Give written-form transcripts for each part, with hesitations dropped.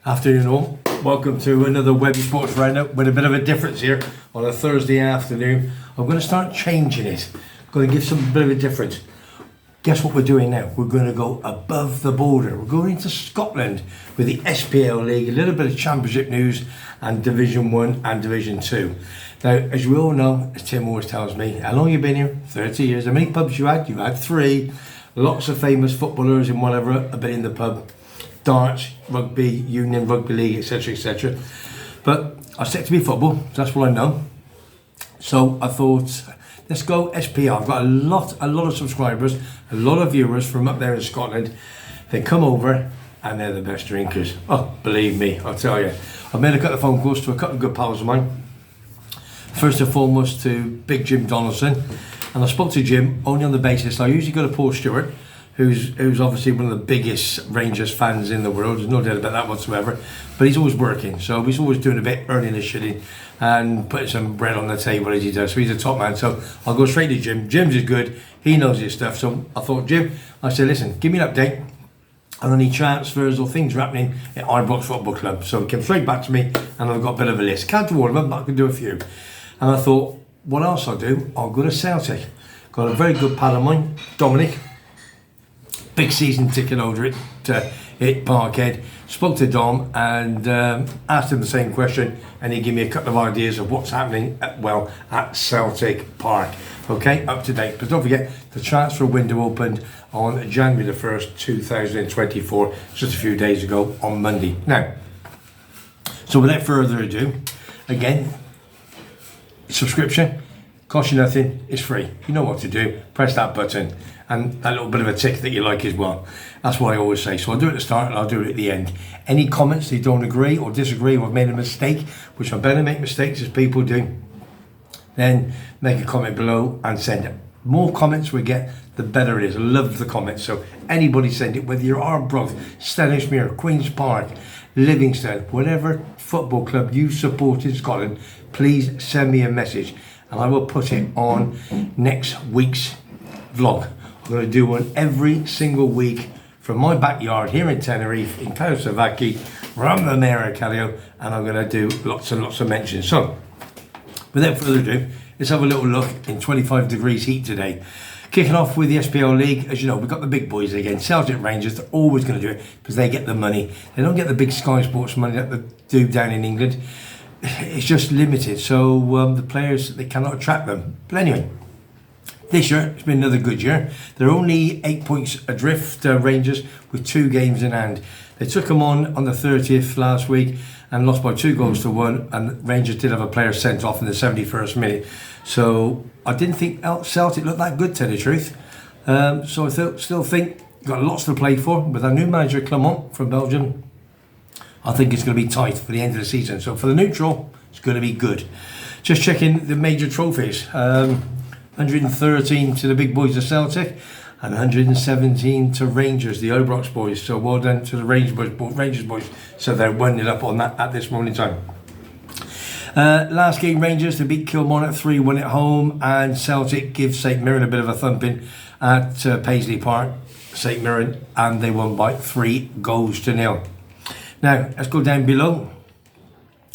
Afternoon all. Welcome to another WEBBY'S Sports Roundup with a bit of a difference here on a Thursday afternoon. I'm going to start changing it. I'm going to give some bit of a difference. Guess what we're doing now? We're going to go above the border. We're going into Scotland with the SPL League, a little bit of Championship news and Division 1 and Division 2. Now, as we all know, as Tim always tells me, how long you been here? 30 years. How many pubs you had? You had 3. Lots of famous footballers and whatever have been in the pub. Darts, rugby, union, rugby league, etc, etc. But I stick to be football, so that's what I know. So I thought, let's go SPL. I've got a lot of subscribers, a lot of viewers from up there in Scotland. They come over and they're the best drinkers. Oh, believe me, I'll tell you. I've made a couple of phone calls to a couple of good pals of mine. First and foremost to Big Jim Donaldson. And I spoke to Jim only on the basis, I usually go to Paul Stewart, who's obviously one of the biggest Rangers fans in the world. There's no doubt about that whatsoever. But he's always working, so he's always doing a bit, earning a shilling and putting some bread on the table as he does. So he's a top man. So I'll go straight to Jim. Jim's is good. He knows his stuff. So I thought, Jim, I said, listen, give me an update on any transfers or things are happening at Ibrox Football Club. So he came straight back to me and I've got a bit of a list. Can't do all of them, but I can do a few. And I thought, what else I'll do? I'll go to Celtic. Got a very good pal of mine, Dominic. Big season ticket holder at Parkhead. Spoke to Dom and asked him the same question, and he gave me a couple of ideas of what's happening at Celtic Park. Okay, up to date. But don't forget, the transfer window opened on January the 1st, 2024, just a few days ago on Monday. Now, so without further ado, again, subscription, costs you nothing, it's free. You know what to do, press that button and that little bit of a tick that you like as well. That's what I always say. So I'll do it at the start and I'll do it at the end. Any comments they don't agree or disagree or have made a mistake, which I'm better to make mistakes as people do, then make a comment below and send it. More comments we get, the better it is. I love the comments. So anybody send it, whether you're Arbroath, Stannismere, Queen's Park, Livingston, whatever football club you support in Scotland, please send me a message and I will put it on next week's vlog. I'm going to do one every single week from my backyard here in Tenerife, in Kawasaki, from the Mayor of Callio, and I'm going to do lots and lots of mentions. So, without further ado, let's have a little look in 25 degrees heat today. Kicking off with the SPL League, as you know, we've got the big boys again. Celtic Rangers, they're always going to do it because they get the money. They don't get the big Sky Sports money that they do down in England. It's just limited, so the players, they cannot attract them. But anyway, this year, it's been another good year. They're only 8 points adrift, Rangers, with 2 games in hand. They took them on the 30th last week and lost by 2 goals to 1, and Rangers did have a player sent off in the 71st minute. So I didn't think Celtic looked that good, to tell the truth. So I still think got lots to play for. With our new manager, Clement, from Belgium, I think it's going to be tight for the end of the season. So for the neutral, it's going to be good. Just checking the major trophies. 113 to the big boys of Celtic and 117 to Rangers, the Ibrox boys. So well done to the Rangers boys. So they're 1-0 up on that at this moment in time. Last game, Rangers, they beat Kilmarnock 3-1 at home, and Celtic give St Mirren a bit of a thumping at Paisley Park, St Mirren, and they won by 3 goals to 0. Now, let's go down below.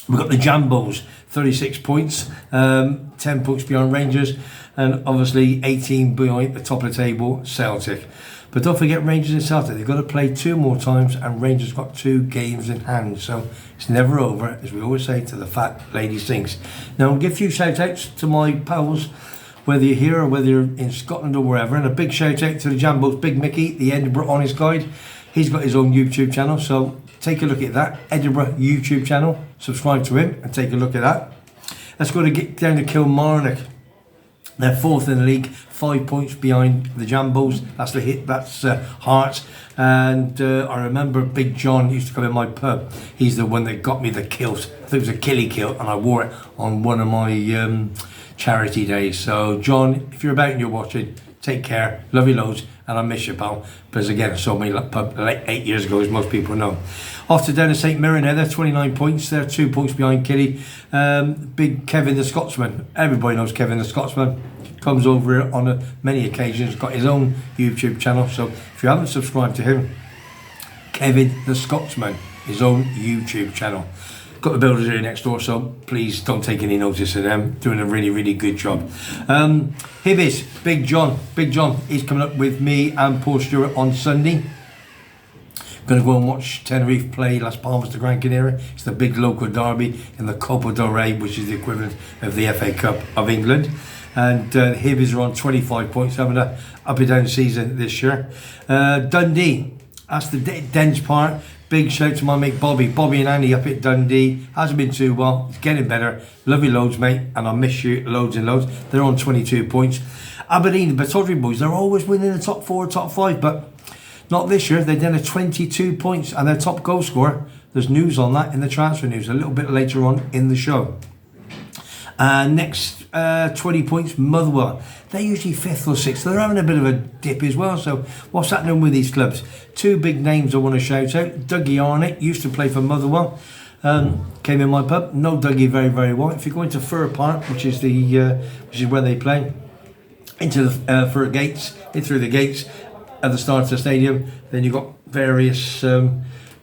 We've got the Jambos, 36 points, 10 points beyond Rangers, and obviously 18 behind the top of the table, Celtic. But don't forget Rangers and Celtic, they've got to play 2 more times, and Rangers got 2 games in hand. So it's never over, as we always say to the fat lady sings. Now, I'll give a few shout outs to my pals, whether you're here or whether you're in Scotland or wherever. And a big shout out to the Jambos, Big Mickey, the Edinburgh Honest Guide. He's got his own YouTube channel, so take a look at that, Edinburgh YouTube channel. Subscribe to him and take a look at that. Let's go down to Kilmarnock. They're 4th in the league, 5 points behind the Jambos. That's the hit. That's Hearts. And I remember Big John used to come in my pub. He's the one that got me the kilt. I think it was a killie kilt, and I wore it on one of my charity days. So John, if you're about and you're watching, take care. Love you loads, and I miss you, pal. Because again, I saw me like 8 years ago, as most people know. Off to down to St Mirren now, they're 29 points. They're 2 points behind Killie. Big Kevin the Scotsman. Everybody knows Kevin the Scotsman. Comes over here on many occasions. Got his own YouTube channel. So if you haven't subscribed to him, Kevin the Scotsman, his own YouTube channel. Got the builders here next door, so please don't take any notice of them. Doing a really, really good job. WEBBY'S, Big John is coming up with me and Paul Stewart on Sunday. Going to go and watch Tenerife play Las Palmas de Gran Canaria. It's the big local derby in the Copa del Rey, which is the equivalent of the FA Cup of England. And WEBBY'S are on 25 points, having a up and down season this year. Dundee, that's the dense part. Big shout to my mate Bobby and Andy up at Dundee. Hasn't been too well, it's getting better. Love you loads, mate, and I miss you loads and loads. They're on 22 points. Aberdeen, the Batodry boys, they're always winning the top 4, top 5, but not this year. They're down to 22 points, and their top goal scorer, there's news on that in the transfer news a little bit later on in the show. Next 20 points, Motherwell. They're usually 5th or 6th. They're having a bit of a dip as well. So what's happening with these clubs? 2 big names I want to shout out. Dougie Arnott used to play for Motherwell. Came in my pub. Know Dougie very, very well. If you go into Fir Park, which is where they play, into the Fir Gates, in through the gates at the start of the stadium, then you've got various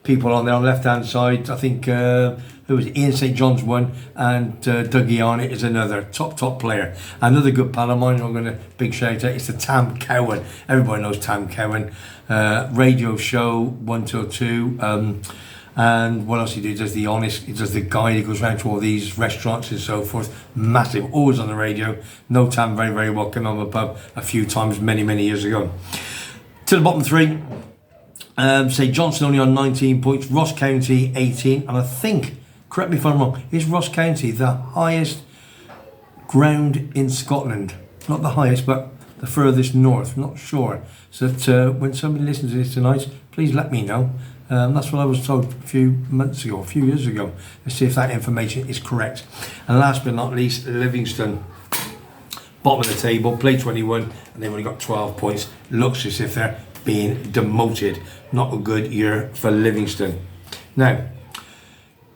people on there on the left hand side. I think who was Ian St John's one, and Dougie Arnott is another top player. Another good pal of mine I'm going to big shout out, it's the Tam Cowan. Everybody knows Tam Cowan. Radio show 1 till 2. And what else he does? The honest, he does the guide, he goes around to all these restaurants and so forth. Massive, always on the radio. Know Tam very, very well. Came on the pub a few times many years ago. To the bottom 3. St Johnstone only on 19 points, Ross County 18, and I think, correct me if I'm wrong, is Ross County the highest ground in Scotland? Not the highest, but the furthest north, not sure. So that when somebody listens to this tonight, please let me know. That's what I was told a few years ago. Let's see if that information is correct. And last but not least, Livingston. Bottom of the table, play 21, and they've only got 12 points. Looks as if they're being demoted. Not a good year for Livingston. Now,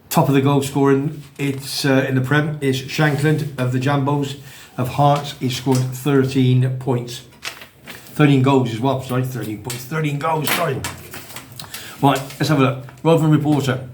top of the goal scoring, it's in the Prem is Shankland of the Jambos of Hearts. He scored 13 points. 13 goals as well, sorry, 13 points, 13 goals, sorry. Right, let's have a look. Roving reporter.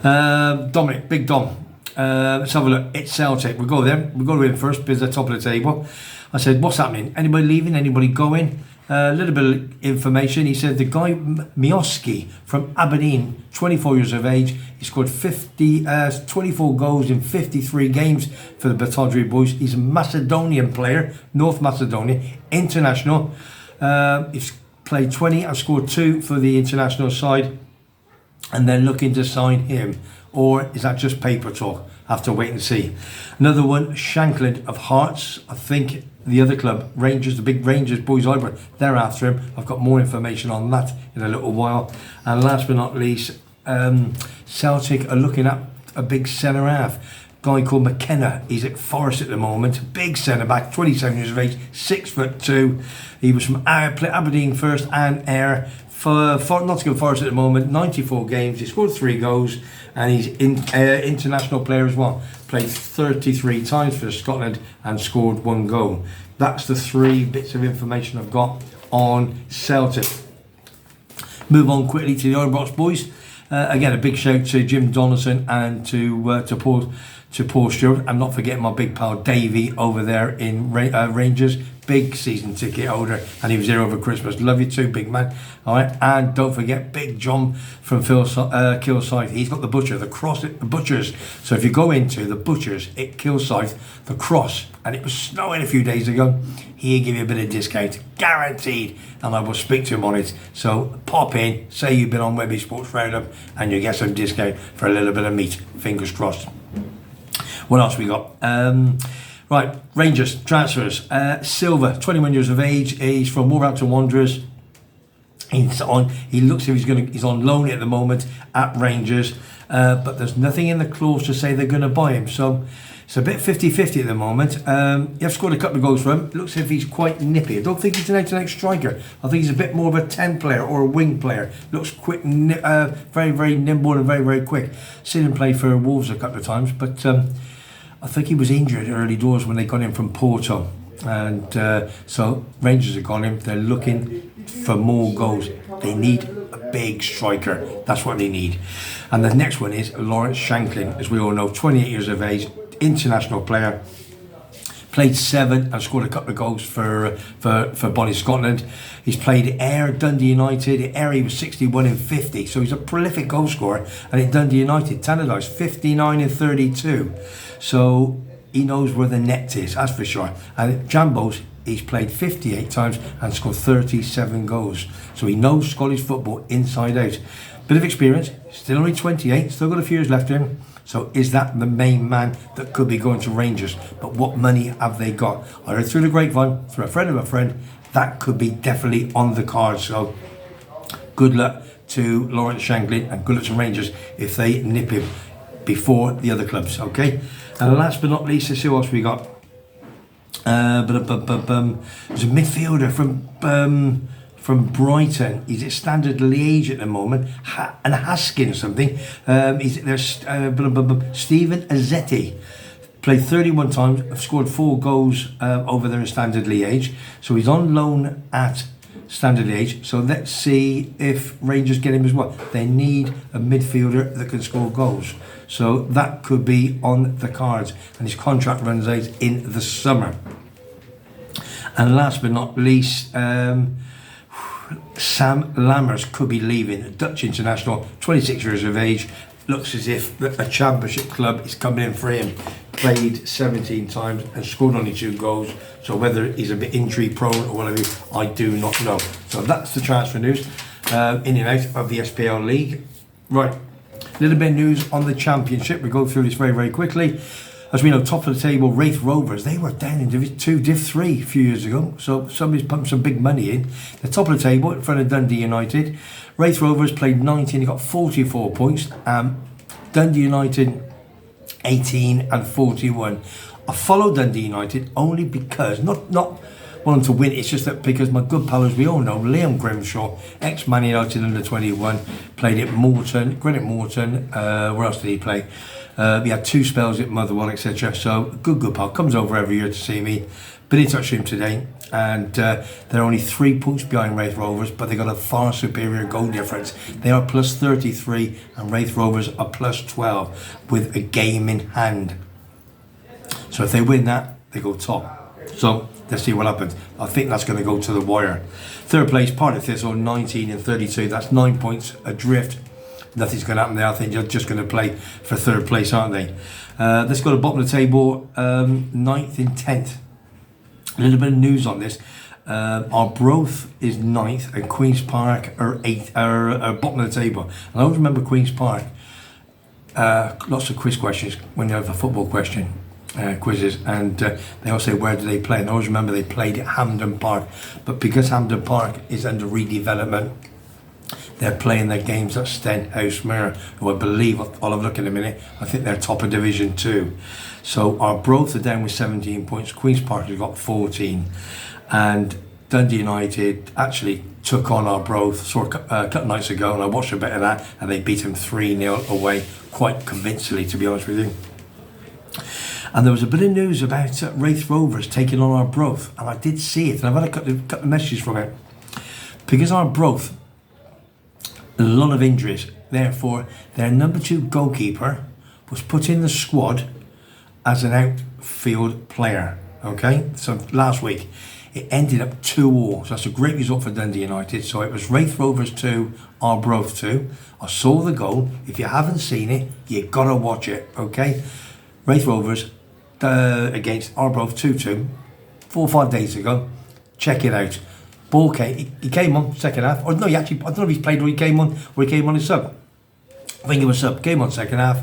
Dominic, Big Dom. Let's have a look. It's Celtic. We'll go there. We'll go in first because they're top of the table. I said, what's happening? Anybody leaving? Anybody going? A little bit of information. He said the guy Mioski from Aberdeen, 24 years of age, he scored 24 goals in 53 games for the Batodry boys. He's a Macedonian player, North Macedonia, international. He's played 20 and scored 2 for the international side, and they're looking to sign him. Or is that just paper talk? Have to wait and see. Another one, Shankland of Hearts. I think the other club, Rangers, the big Rangers boys, they're after him. I've got more information on that in a little while. And last but not least, Celtic are looking at a big centre half. Guy called McKenna. He's at Forest at the moment. Big centre back, 27 years of age, 6'2". He was from Aberdeen first and Ayr. For Nottingham Forest at the moment, 94 games, he scored 3 goals, and he's international player as well. Played 33 times for Scotland and scored 1 goal. That's the 3 bits of information I've got on Celtic. Move on quickly to the Ibrox boys. Again, a big shout to Jim Donaldson and to Paul Stewart, and not forgetting my big pal Davey over there in Rangers. Big season ticket holder, and he was here over Christmas. Love you too, big man. All right, and don't forget Big John from Kilsyth. He's got the Butchers. So if you go into the Butchers at Kilsyth, the Cross, and it was snowing a few days ago, he'll give you a bit of discount, guaranteed. And I will speak to him on it. So pop in, say you've been on WEBBY'S Sports Roundup, and you get some discount for a little bit of meat. Fingers crossed. What else we got? Right, Rangers transfers. Silva, 21 years of age. He's from Wolverhampton Wanderers. He looks as if he's on loan at the moment at Rangers, but there's nothing in the clause to say they're going to buy him. So it's a bit 50-50 at the moment. You've scored a couple of goals for him. Looks as if he's quite nippy. I don't think he's an out-and-out striker. I think he's a bit more of a 10 player or a wing player. Looks quick, very, very nimble and very, very quick. Seen him play for Wolves a couple of times, but I think he was injured early doors when they got him from Porto. And so Rangers have got him. They're looking for more goals. They need a big striker. That's what they need. And the next one is Lawrence Shanklin, as we all know, 28 years of age, international player. Played 7 and scored a couple of goals for Bonnie Scotland. He's played Ayr, Dundee United. At Ayr he was 61 and 50, so he's a prolific goal scorer. And at Dundee United, Tannadice, 59 and 32. So he knows where the net is, that's for sure. And at Jambos, he's played 58 times and scored 37 goals. So he knows Scottish football inside out. Bit of experience, still only 28, still got a few years left in him. So is that the main man that could be going to Rangers? But what money have they got? I heard through the grapevine, through a friend of a friend, that could be definitely on the cards. So good luck to Lawrence Shanklin and good luck to Rangers if they nip him before the other clubs, okay? And last but not least, let's see what else we got. There's a midfielder from Brighton. He's at Standard Liège at the moment, and Haskins something. There's Stephen Azzetti. Played 31 times, scored 4 goals over there in Standard Liège. So he's on loan at Standard Liège. So let's see if Rangers get him as well. They need a midfielder that can score goals. So that could be on the cards. And his contract runs out in the summer. And last but not least, Sam Lammers could be leaving, a Dutch international, 26 years of age. Looks as if a championship club is coming in for him. Played 17 times and scored only 2 goals. So whether he's a bit injury prone or whatever, I do not know. So that's the transfer news in and out of the SPL League. Right, a little bit of news on the championship. We go through this very, very quickly. As we know, top of the table, Wraith Rovers, they were down in Div 2, Div 3 a few years ago. So somebody's pumped some big money in. The top of the table in front of Dundee United. Wraith Rovers played 19, they got 44 points. Dundee United, 18 and 41. I follow Dundee United only because, not wanting to win, it's just that because my good pal, as we all know, Liam Grimshaw, ex-Man United under 21, played at Morton, Greenock Morton, where else did he play? He had 2 spells at Motherwell, etc. So good pal, comes over every year to see me. Been in touch with him today, and they're only 3 points behind Wraith Rovers, but they got a far superior goal difference. They are plus 33 and Wraith Rovers are plus 12 with a game in hand. So if they win that, they go top. So let's see what happens. I think that's going to go to the wire. Third place, Partick Thistle, 19 and 32. That's 9 points adrift. Nothing's going to happen there. I think you're just going to play for third place, aren't they? Let's go to the bottom of the table, 9th and 10th. A little bit of news on this. Arbroath is 9th and Queen's Park are 8th, are bottom of the table. And I always remember Queen's Park. Lots of quiz questions when you have a football question. Quizzes, and they all say where do they play, and I always remember they played at Hampden Park, but because Hampden Park is under redevelopment, they're playing their games at Stenhousemuir, who I believe, I'll have a look in a minute, I think they're top of Division 2. So Arbroath are down with 17 points, Queen's Park has got 14, and Dundee United actually took on Arbroath a couple of nights ago, and I watched a bit of that, and they beat them 3-0 away, quite convincingly, to be honest with you. And there was a bit of news about Wraith Rovers taking on Arbroath, and I did see it, and I've had a couple of messages from it. Because Arbroath, a lot of injuries, therefore their number 2 goalkeeper was put in the squad as an outfield player, okay? So last week, it ended up 2-2, so that's a great result for Dundee United. So it was Wraith Rovers 2, Arbroath 2. I saw the goal. If you haven't seen it, you've got to watch it, okay? Wraith Rovers against Arbroath 2-2, 4 or 5 days ago. Check it out. Ball came, he came on second half. Or no, he actually, I don't know if he played or he came on his sub. I think it was sub. Came on second half.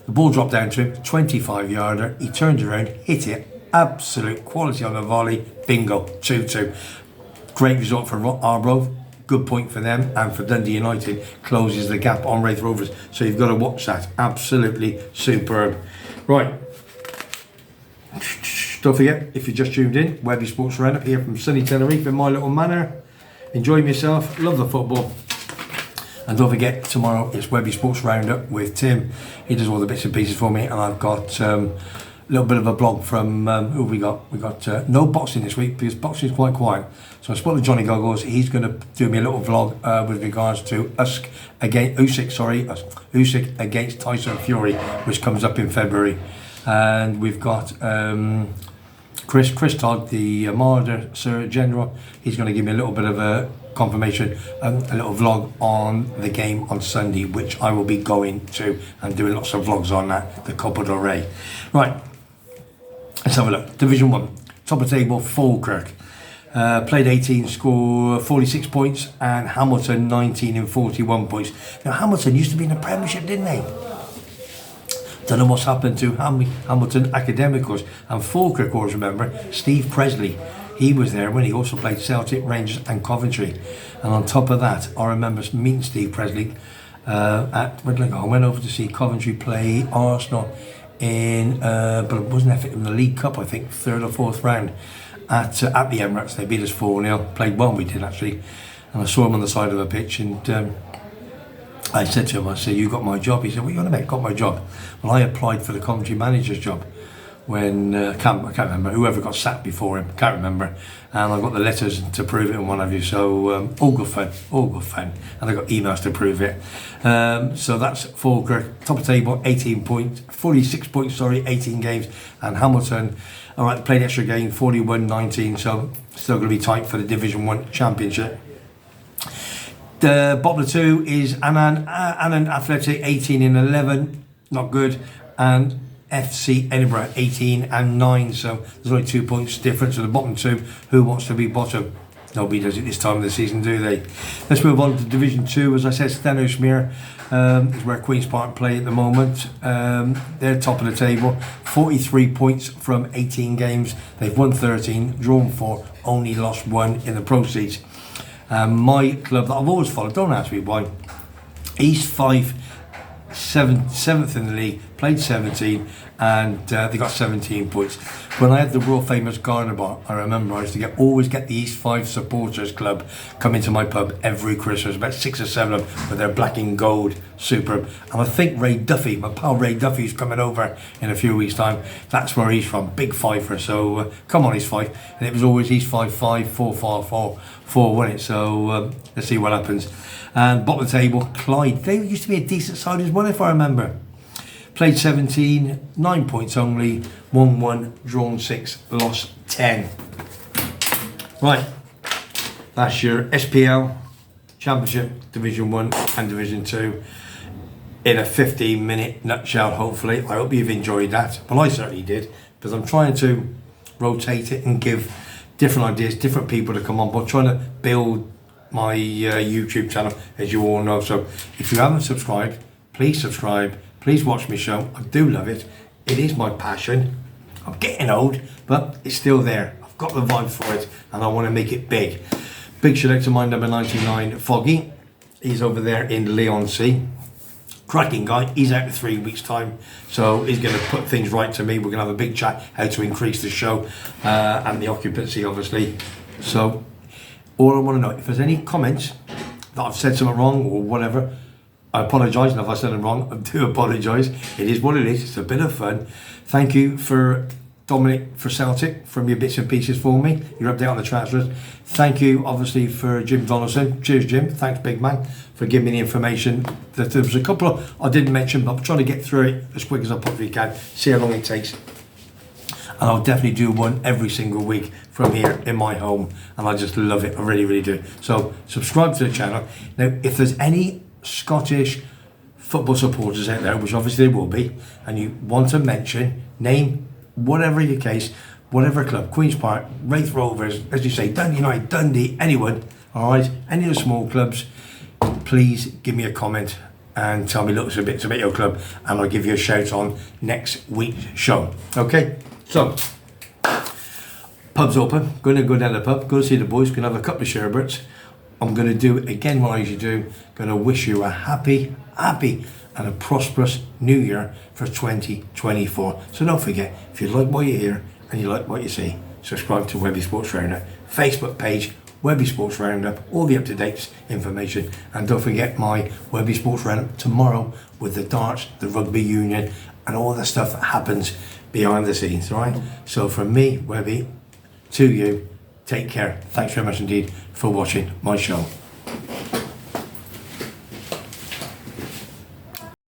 The ball dropped down to him, 25-yarder. He turned around, hit it. Absolute quality on the volley. Bingo, 2-2. Great result for Arbroath. Good point for them, and for Dundee United closes the gap on Wraith Rovers. So you've got to watch that. Absolutely superb. Right. Don't forget, if you just tuned in, Webby Sports Roundup here from sunny Tenerife in my little manor. Enjoy myself, love the football. And don't forget, tomorrow it's Webby Sports Roundup with Tim. He does all the bits and pieces for me, and I've got little bit of a blog from who we got. We got no boxing this week because boxing is quite quiet. So I spoke to Johnny Goggles. He's going to do me a little vlog with regards to Usyk against Tyson Fury, which comes up in February. And we've got Chris Todd, the Marauder Surgeon General. He's going to give me a little bit of a confirmation, a little vlog on the game on Sunday, which I will be going to and doing lots of vlogs on that, the Copa del Rey. Right, let's have a look. Division 1, top of table, Falkirk. Played 18, scored 46 points, and Hamilton 19 and 41 points. Now Hamilton used to be in the Premiership, didn't they? Don't know what's happened to Hamilton Academicals. And Falkirk, always remember, Steve Presley. He was there when he also played Celtic, Rangers and Coventry. And on top of that, I remember meeting Steve Presley where did I go? I went over to see Coventry play Arsenal in, but it wasn't in the League Cup, I think, 3rd or 4th round at the Emirates. They beat us 4-0, played well, we did actually. And I saw him on the side of the pitch, and I said to him, I said, you got my job? He said, what are you on about? Got my job? Well, I applied for the Coventry manager's job when, I can't remember, whoever got sacked before him, can't remember. And I got the letters to prove it and what have you. So all good fun. And I got emails to prove it. So that's Falkirk, top of table, 46 points, 18 games. And Hamilton, all right, played extra game, 41-19. So still going to be tight for the Division 1 Championship. The bottom of 2 is Annan Athletic, 18 and 11, not good, and FC Edinburgh, 18 and 9. So there's only 2 points difference to the bottom 2. Who wants to be bottom? Nobody does it this time of the season, do they? Let's move on to Division 2. As I said, Stenhousemuir is where Queen's Park play at the moment. They're top of the table, 43 points from 18 games. They've won 13, drawn 4, only lost 1 in the proceeds. My club that I've always followed, don't ask me why, East 5, 7th in the league, played 17, and they got 17 points. When I had the world famous Garner Bar, I remember I used to always get the East 5 supporters club come into my pub every Christmas, about 6 or 7 of them with their black and gold, superb. And I think Ray Duffy, my pal Ray Duffy's coming over in a few weeks' time. That's where he's from, big fifer. So come on, East 5. And it was always East 5, 5, 4, 4, 4, 4, wasn't it? So let's see what happens. And bottom of the table, Clyde. They used to be a decent side as well, if I remember. Played 17, 9 points only, won 1, drawn 6, lost 10. Right, that's your SPL, Championship, Division 1 and Division 2 in a 15-minute nutshell, hopefully. I hope you've enjoyed that. Well, I certainly did, because I'm trying to rotate it and give different ideas, different people to come on board, trying to build my YouTube channel, as you all know. So if you haven't subscribed, please subscribe. Please watch me show. I do love it. It is my passion. I'm getting old, but it's still there. I've got the vibe for it, and I want to make it big. Big shout out to my number 99, Foggy. He's over there in Leigh-on-Sea. Cracking guy. He's out in 3 weeks' time, so he's going to put things right to me. We're going to have a big chat how to increase the show and the occupancy, obviously. So all I want to know, if there's any comments that I've said something wrong or whatever, I apologise, and if I said it wrong, I do apologise. It is what it is. It's a bit of fun. Thank you for Dominic for Celtic, from your bits and pieces for me, your update on the transfers. Thank you, obviously, for Jim Donaldson. Cheers, Jim. Thanks, big man, for giving me the information. There was a couple of I didn't mention, but I'm trying to get through it as quick as I possibly can, see how long it takes. And I'll definitely do one every single week from here in my home, and I just love it. I really, really do. So subscribe to the channel. Now, if there's any Scottish football supporters out there, which obviously there will be, and you want to mention, name, whatever your case, whatever club, Queen's Park, Wraith Rovers, as you say, Dundee United, Dundee, anyone, all right, any of the small clubs, please give me a comment and tell me little bits about your club, and I'll give you a shout on next week's show. Okay, so pub's open. Going to go down to the pub, go to see the boys, going to have a couple of sherbets. I'm going to do again what I usually do. Going to wish you a happy and a prosperous new year for 2024. So don't forget, if you like what you hear and you like what you see, subscribe to Webby Sports Roundup, Facebook page, Webby Sports Roundup, all the up-to-date information. And don't forget my Webby Sports Roundup tomorrow with the darts, the rugby union, and all the stuff that happens behind the scenes, all right? So from me, Webby, to you, take care. Thanks very much indeed for watching my show.